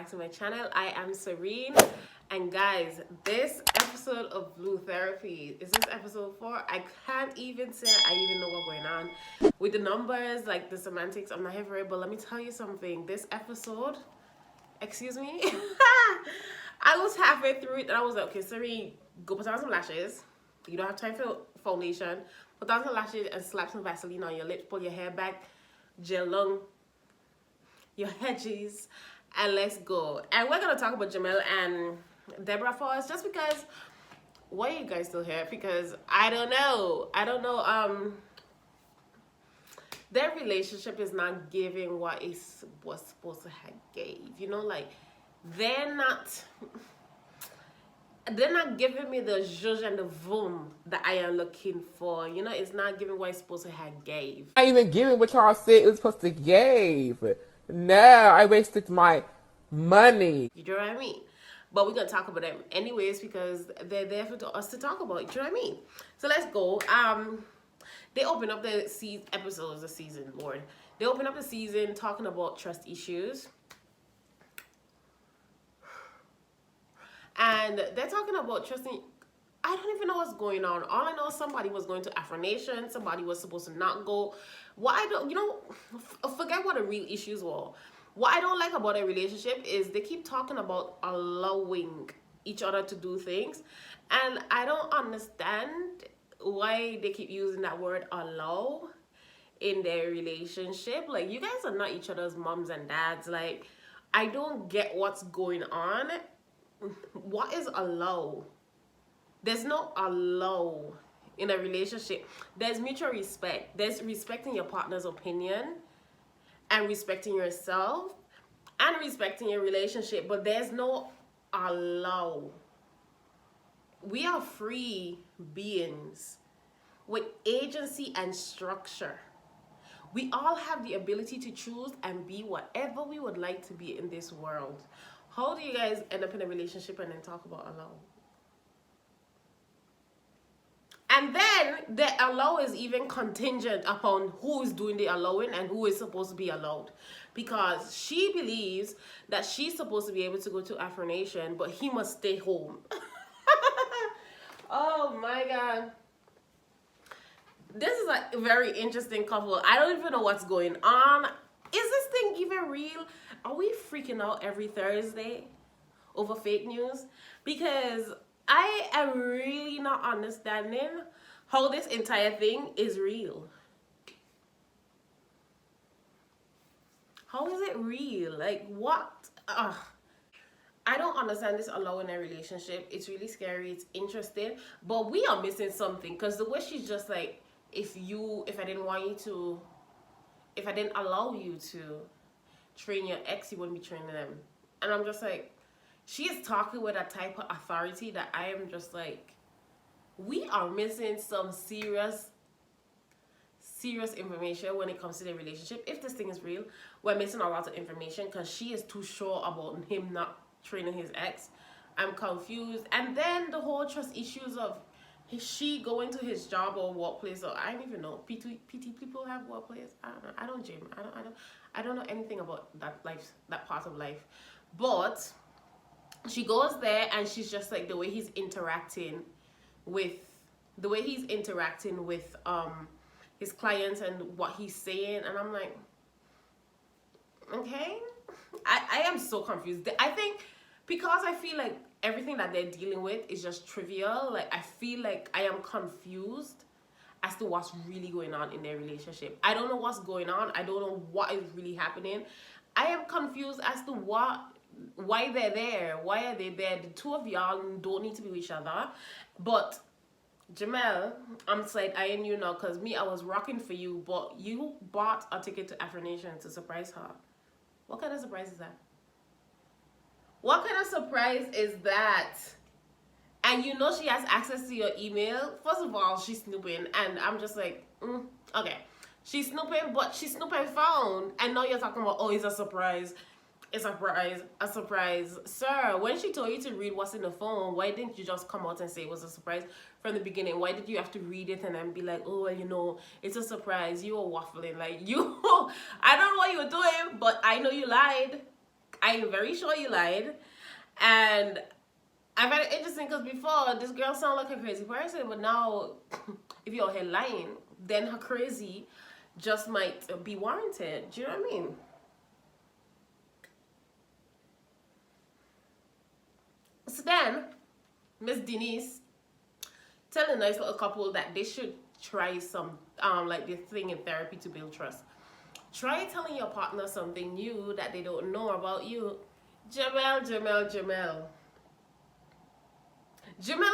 back to my channel. I am Serene, and guys, this episode of Blue Therapy, is this episode 4? I can't even say I even know what's going on with the numbers, like the semantics. I'm not here for it, but let me tell you something. This episode, excuse me, I was halfway through it and I was like, okay, Serene, go put on some lashes. You don't have time for foundation. Put on some lashes and slap some Vaseline on your lips, pull your hair back, gel long your hedges, and let's go. And we're gonna talk about Jamel and Deborah for us, just because. Why are you guys still here? Because I don't know. Their relationship is not giving what it was supposed to have gave. You know, like they're not giving me the zhuzh and the vroom that I am looking for. You know, it's not giving what it's supposed to have gave. Not even giving what y'all said it was supposed to give. No, I wasted my money. You know what I mean? But we're gonna talk about them anyways because they're there for us to talk about. You know what I mean? So let's go. They open up the season, Lord. They open up the season talking about trust issues. And they're talking about trusting. I don't even know what's going on. All I know is somebody was going to Afro Nation. Somebody was supposed to not go. What I don't, forget what the real issues were. What I don't like about a relationship is they keep talking about allowing each other to do things. And I don't understand why they keep using that word allow in their relationship. Like, you guys are not each other's moms and dads. Like, I don't get what's going on. What is allow? There's no allow in a relationship. There's mutual respect. There's respecting your partner's opinion and respecting yourself and respecting your relationship, but there's no allow. We are free beings with agency and structure. We all have the ability to choose and be whatever we would like to be in this world. How do you guys end up in a relationship and then talk about allow? And then the allow is even contingent upon who is doing the allowing and who is supposed to be allowed. Because she believes that she's supposed to be able to go to Afro Nation, but he must stay home. Oh my God. This is a very interesting couple. I don't even know what's going on. Is this thing even real? Are we freaking out every Thursday over fake news? Because I am really not understanding how this entire thing is real. How is it real? Like, what? I don't understand this alone in a relationship. It's really scary. It's interesting. But we are missing something. Because the way she's just like, if I didn't allow you to train your ex, you wouldn't be training them. And I'm just like, she is talking with a type of authority that I am just like, we are missing some serious information when it comes to the relationship. If this thing is real, we're missing a lot of information because she is too sure about him not training his ex. I'm confused. And then the whole trust issues of she going to his job or workplace, or I don't even know. PT people have workplace. I don't know. I don't gym. I don't know anything about that part of life. But she goes there and she's just like the way he's interacting with his clients and what he's saying, and I'm like, okay. I am so confused. I think because I feel like everything that they're dealing with is just trivial. Like, I feel like I am confused as to what's really going on in their relationship. I don't know what's going on. I don't know what is really happening. I am confused as to why they're there. Why are they there? The two of y'all don't need to be with each other. But Jamel, I'm side eyeing you now because I was rocking for you, but you bought a ticket to Afro Nation to surprise her. What kind of surprise is that? What kind of surprise is that? And you know she has access to your email. First of all, she's snooping, and I'm just like, okay. She's snooping, but she's snooping phone. And now you're talking about, oh, it's a surprise. It's a surprise. Sir, when she told you to read what's in the phone, why didn't you just come out and say it was a surprise from the beginning? Why did you have to read it and then be like, oh, it's a surprise? You were waffling. Like, I don't know what you were doing, but I know you lied. I'm very sure you lied. And I find it interesting because before this girl sounded like a crazy person, but now if you're here lying, then her crazy just might be warranted. Do you know what I mean? So then, Miss Denise tell a nice little couple that they should try some like this thing in therapy to build trust. Try telling your partner something new that they don't know about you. Jamel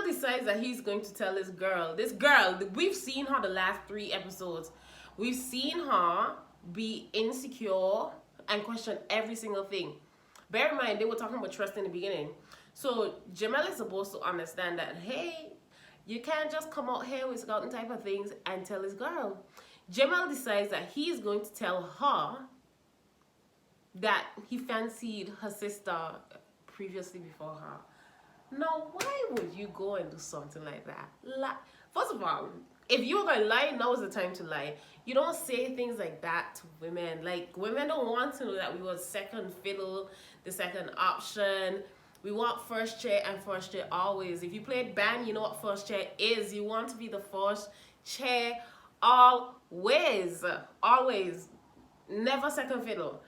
decides that he's going to tell this girl, we've seen her the last 3 episodes. We've seen her be insecure and question every single thing. Bear in mind, they were talking about trust in the beginning. So Jamel is supposed to understand that, hey, you can't just come out here with certain type of things and tell this girl. Jamel decides that he is going to tell her that he fancied her sister previously before her. Now, why would you go and do something like that? First of all, if you're going to lie, now is the time to lie. You don't say things like that to women. Like, women don't want to know that we were second fiddle, the second option. We want first chair and first chair always. If you played band, you know what first chair is. You want to be the first chair always. Always. Never second fiddle.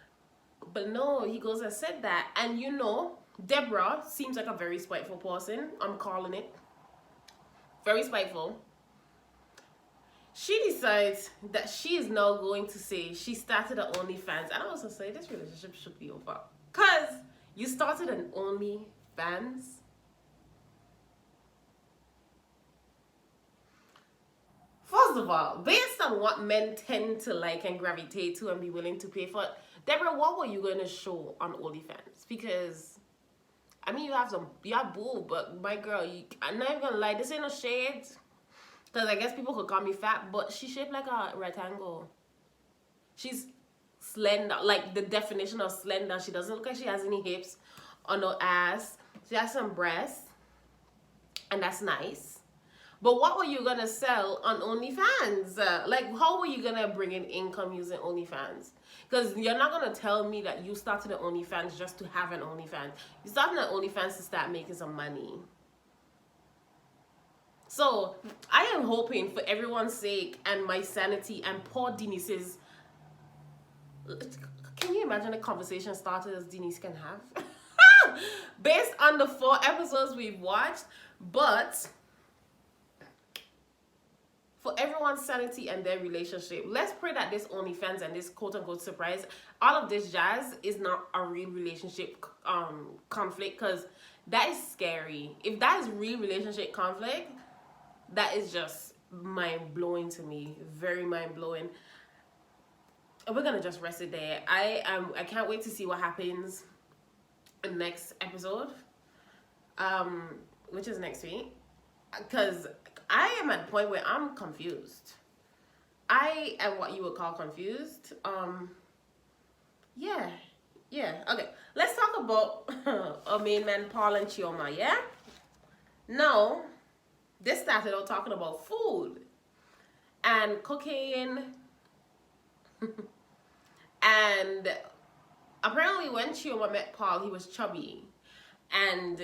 But no, he goes and said that. And you know, Deborah seems like a very spiteful person. I'm calling it. Very spiteful. She decides that she is now going to say she started an OnlyFans. And I also say this relationship should be over. Because you started an OnlyFans. First of all, based on what men tend to like and gravitate to and be willing to pay for, Deborah, what were you going to show on OnlyFans? Because, I mean, you have boob, but my girl, I'm not even going to lie, this ain't no shade. Because I guess people could call me fat, but she's shaped like a rectangle. She's slender, like the definition of slender. She doesn't look like she has any hips or no ass. She has some breasts, and that's nice. But what were you gonna sell on OnlyFans? Like, how were you gonna bring in income using OnlyFans? Because you're not gonna tell me that you started an OnlyFans just to have an OnlyFans. You started an OnlyFans to start making some money. So I am hoping, for everyone's sake and my sanity and poor Denise's. Can you imagine the conversation starters Denise can have? Based on the 4 episodes we've watched, but for everyone's sanity and their relationship, let's pray that this OnlyFans and this quote-unquote surprise, all of this jazz is not a real relationship conflict, because that is scary. If that is real relationship conflict, that is just mind-blowing to me. Very mind-blowing. We're gonna just rest it there. I can't wait to see what happens in the next episode, which is next week, because I am at a point where I'm confused. I am what you would call confused. Yeah. Okay, let's talk about our main man Paul and Chioma. Yeah. Now, this started out talking about food and cocaine. And apparently when Chioma met Paul, he was chubby. And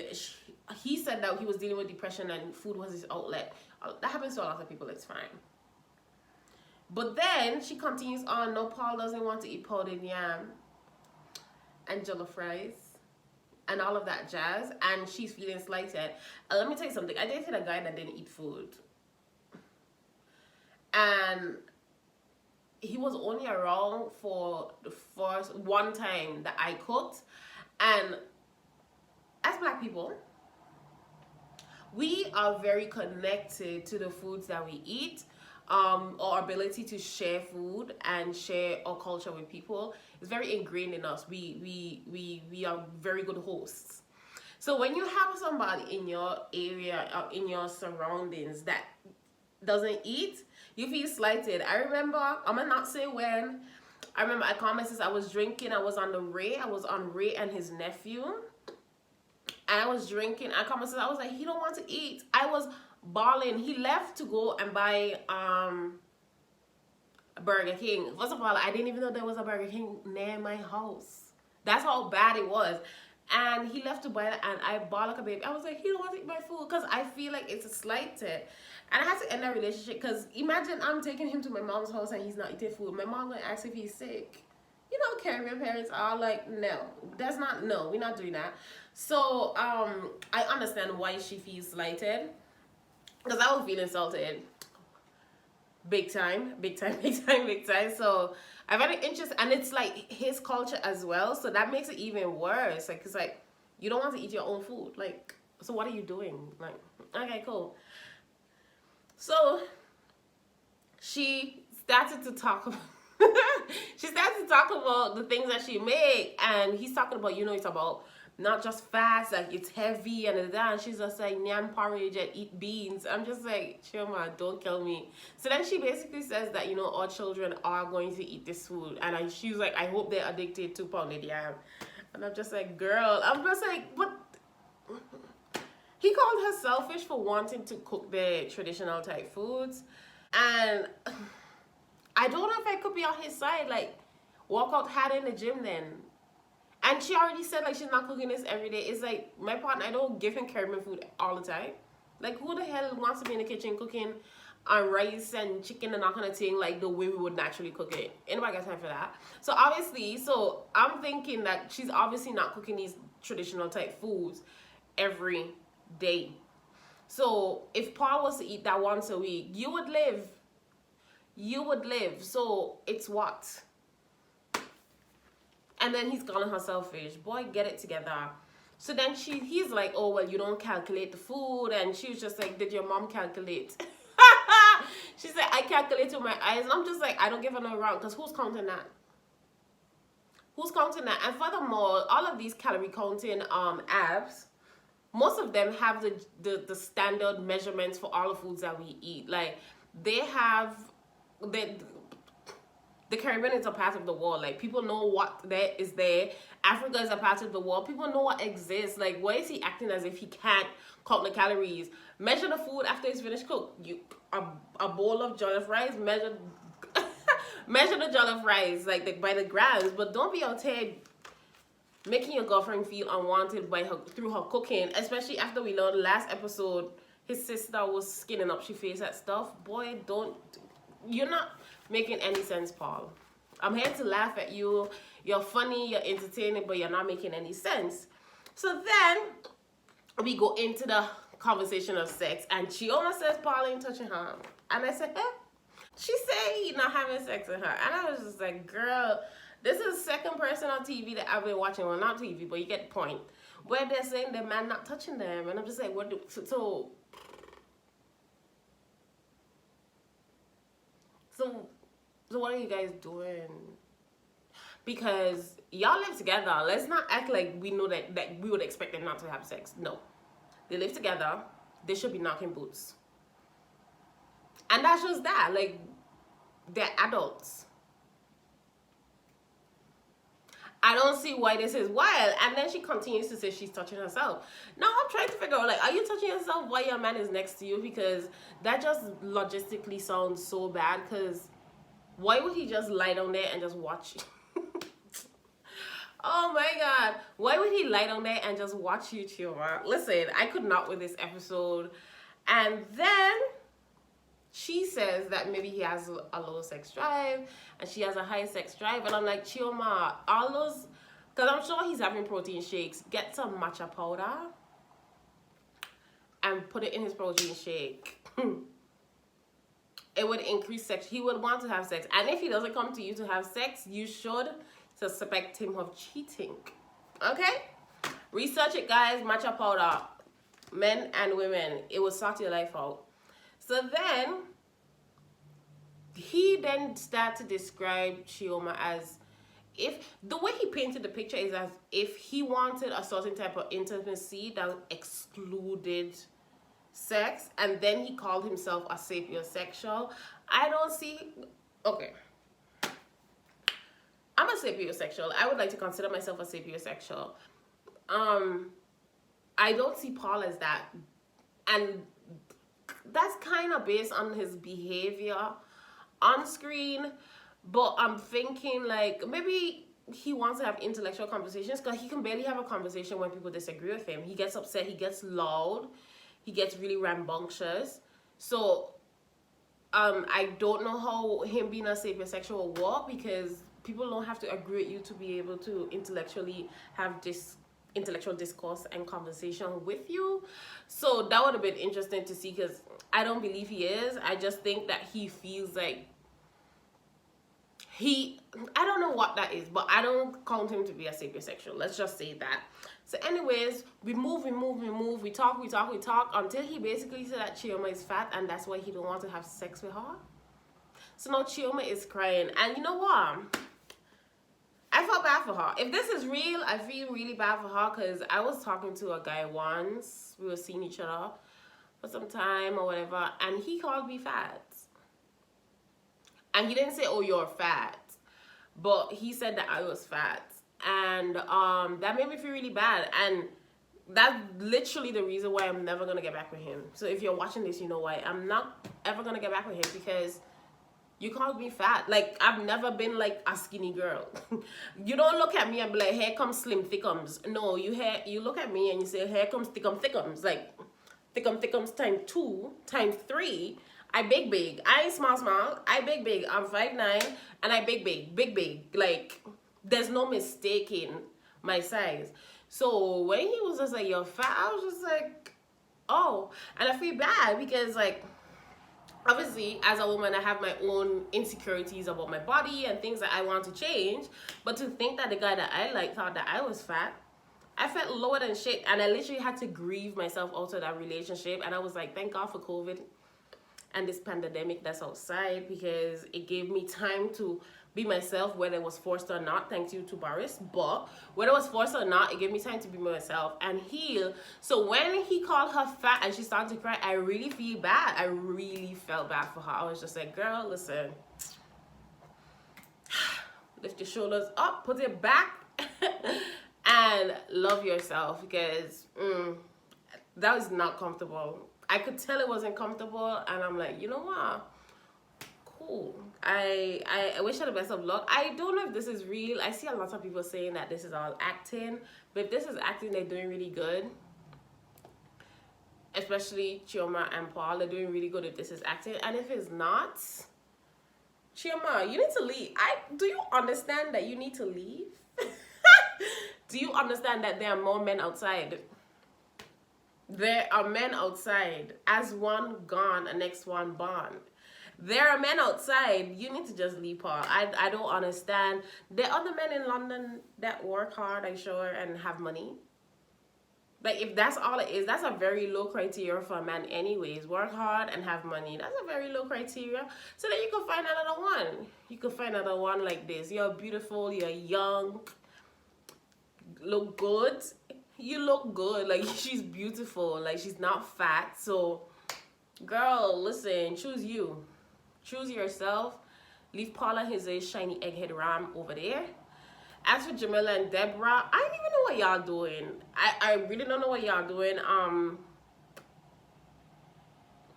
he said that he was dealing with depression and food was his outlet. That happens to a lot of people, it's fine. But then she continues on, no, Paul doesn't want to eat powdered yam and jollof fries and all of that jazz. And she's feeling slighted. Let me tell you something. I dated a guy that didn't eat food. And he was only around for the first one time that I cooked. And as Black people, we are very connected to the foods that we eat. Our ability to share food and share our culture with people is very ingrained in us. We are very good hosts. So when you have somebody in your area, in your surroundings that doesn't eat, you feel slighted. I remember, I'm gonna not say when, I remember I called my sister, I was drinking, I was on Ray and his nephew. And I was drinking, I called my sister, I was like, he don't want to eat. I was bawling. He left to go and buy Burger King. First of all, I didn't even know there was a Burger King near my house. That's how bad it was. And he left to buy it, and I bought like a baby. I was like, he don't want to eat my food because I feel like it's a slighted. And I had to end that relationship because imagine I'm taking him to my mom's house and he's not eating food. My mom gonna ask if he's sick. You know, Caribbean parents are like, no, that's not, no, we're not doing that. So I understand why she feels slighted because I would feel insulted. Big time, big time, big time, big time. So I find it interesting, and it's like his culture as well. So that makes it even worse. Like it's like you don't want to eat your own food. Like, so what are you doing? Like, okay, cool. So she started to talk about she started to talk about the things that she make, and he's talking about, you know, it's about not just fast, like it's heavy and that. And she's just like, nyam porridge and eat beans. I'm just like, Chioma, don't kill me. So then she basically says that, you know, all children are going to eat this food, and she's like, I hope they're addicted to pounded yam. And I'm just like, girl, I'm just like, but he called her selfish for wanting to cook the traditional type foods, and I don't know if I could be on his side. Like, walk out hard in the gym then. And she already said like she's not cooking this every day. It's like my partner, I don't give him Caribbean food all the time. Like, who the hell wants to be in the kitchen cooking rice and chicken and that kind of thing like the way we would naturally cook it? Anybody got time for that? So obviously, so I'm thinking that she's obviously not cooking these traditional type foods every day. So if Paul was to eat that once a week, you would live. You would live. So it's what? And then he's calling her selfish. Boy, get it together. So then he's like, oh, well, you don't calculate the food. And she was just like, did your mom calculate? She said, I calculate with my eyes. And I'm just like, I don't give her no wrong, because who's counting that? Who's counting that? And furthermore, all of these calorie counting apps, most of them have the standard measurements for all the foods that we eat. Like, they have the Caribbean is a part of the world. Like, people know what there is there. Africa is a part of the world. People know what exists. Like, why is he acting as if he can't count the calories? Measure the food after it's finished cooked. A bowl of jollof rice, measure measure the jollof rice like by the grams. But don't be out here making your girlfriend feel unwanted by her through her cooking. Especially after we learned last episode his sister was skinning up. She faced that stuff. Boy, don't. You're not making any sense, Paul. I'm here to laugh at you. You're funny, you're entertaining, but you're not making any sense. So then we go into the conversation of sex, and Chioma says Paul ain't touching her. And I said, eh? She said he not having sex with her. And I was just like, girl, this is the second person on TV that I've been watching. Well, not TV, but you get the point. Where they're saying the man not touching them. And I'm just like, what do, so what are you guys doing? Because y'all live together. Let's not act like we know that we would expect them not to have sex. No. They live together. They should be knocking boots. And that's just that. Like, they're adults. I don't see why this is wild. And then she continues to say she's touching herself. Now I'm trying to figure out, like, are you touching yourself while your man is next to you? Because that just logistically sounds so bad. Because why would he just lie down there and just watch you? Oh my God. Why would he lie down there and just watch you, Chioma? Listen, I could not with this episode. And then she says that maybe he has a low sex drive and she has a high sex drive. And I'm like, Chioma, all those, because I'm sure he's having protein shakes. Get some matcha powder and put it in his protein shake. It would increase sex. He would want to have sex. And if he doesn't come to you to have sex, you should suspect him of cheating. Okay? Research it, guys. Matcha powder. Men and women. It will sort your life out. So then, he then started to describe Chioma as if, the way he painted the picture is as if he wanted a certain type of intimacy that excluded sex, and then he called himself a sapiosexual. I don't see, okay. I'm a sapiosexual. I would like to consider myself a sapiosexual. I don't see Paul as that. And that's kind of based on his behavior on screen. But I'm thinking, like, maybe he wants to have intellectual conversations because he can barely have a conversation when people disagree with him. He gets upset, he gets loud, he gets really rambunctious. So I don't know how him being a sapiosexual will work, because people don't have to agree with you to be able to intellectually have this intellectual discourse and conversation with you. So that would have been interesting to see, because I don't believe he is. I just think that he feels like I don't know what that is, but I don't count him to be a sapiosexual. Let's just say that. So anyways, we move, we talk until he basically said that Chioma is fat and that's why he don't want to have sex with her. So now Chioma is crying, and you know what? I felt bad for her. If this is real, I feel really bad for her, because I was talking to a guy once. We were seeing each other for some time or whatever, and he called me fat. And he didn't say, oh, you're fat, but he said that I was fat. And that made me feel really bad. And that's literally the reason why I'm never going to get back with him. So if you're watching this, you know why. I'm not ever going to get back with him, because you called me fat. Like, I've never been like a skinny girl. You don't look at me and be like, here comes slim thickums. No, you look at me and you say, here comes thickums. Like, thickums times 2 times 3. I big. I ain't small. I big. I'm 5'9", and I big. Like, there's no mistaking my size. So when he was just like, you're fat, I was just like, oh. And I feel bad because, like, obviously, as a woman, I have my own insecurities about my body and things that I want to change. But to think that the guy that I like thought that I was fat, I felt lower than shit. And I literally had to grieve myself out of that relationship. And I was like, thank God for COVID and this pandemic that's outside, because it gave me time to be myself, whether it was forced or not. Thanks you to Boris. But whether it was forced or not, it gave me time to be myself and heal. So when he called her fat and she started to cry, I really feel bad. I really felt bad for her. I was just like, girl, listen, lift your shoulders up, put it back, and love yourself, because that was not comfortable. I could tell it wasn't comfortable, and I'm like, you know what? Cool. I wish her the best of luck. I don't know if this is real. I see a lot of people saying that this is all acting, but if this is acting, they're doing really good. Especially Chioma and Paul, they're doing really good if this is acting. And if it's not, Chioma, you need to leave. Do you understand that you need to leave? Do you understand that there are more men outside? There are men outside. As one gone, the next one born. There are men outside. You need to just leave, Paul. I don't understand. There are other men in London that work hard, I'm sure, and have money. Like, if that's all it is, that's a very low criteria for a man anyways. Work hard and have money. That's a very low criteria. So then you can find another one. You can find another one like this. You're beautiful. You're young. Look good. You look good. Like, she's beautiful. Like, she's not fat. So, girl, listen, choose you. Choose yourself. Leave Paula his shiny egghead ram over there. As for Jamila and Deborah, I don't even know what y'all doing. I really don't know what y'all doing.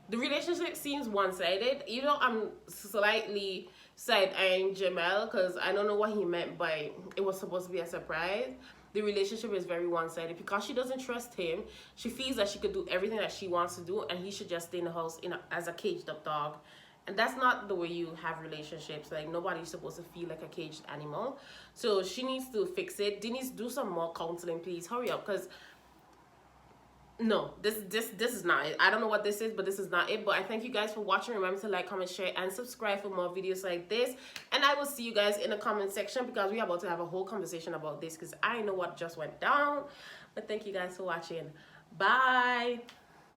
The relationship seems one-sided. You know, I'm slightly side-eyeing Jamel, because I don't know what he meant by it was supposed to be a surprise. The relationship is very one-sided because she doesn't trust him. She feels that she could do everything that she wants to do, and he should just stay in the house as a caged up dog. And that's not the way you have relationships. Like, nobody's supposed to feel like a caged animal. So she needs to fix it. Denise, do some more counseling, please. Hurry up, because no, this is not it. I don't know what this is, but this is not it. But I thank you guys for watching. Remember to like, comment, share, and subscribe for more videos like this. And I will see you guys in the comment section, because we're about to have a whole conversation about this, because I know what just went down. But thank you guys for watching. Bye.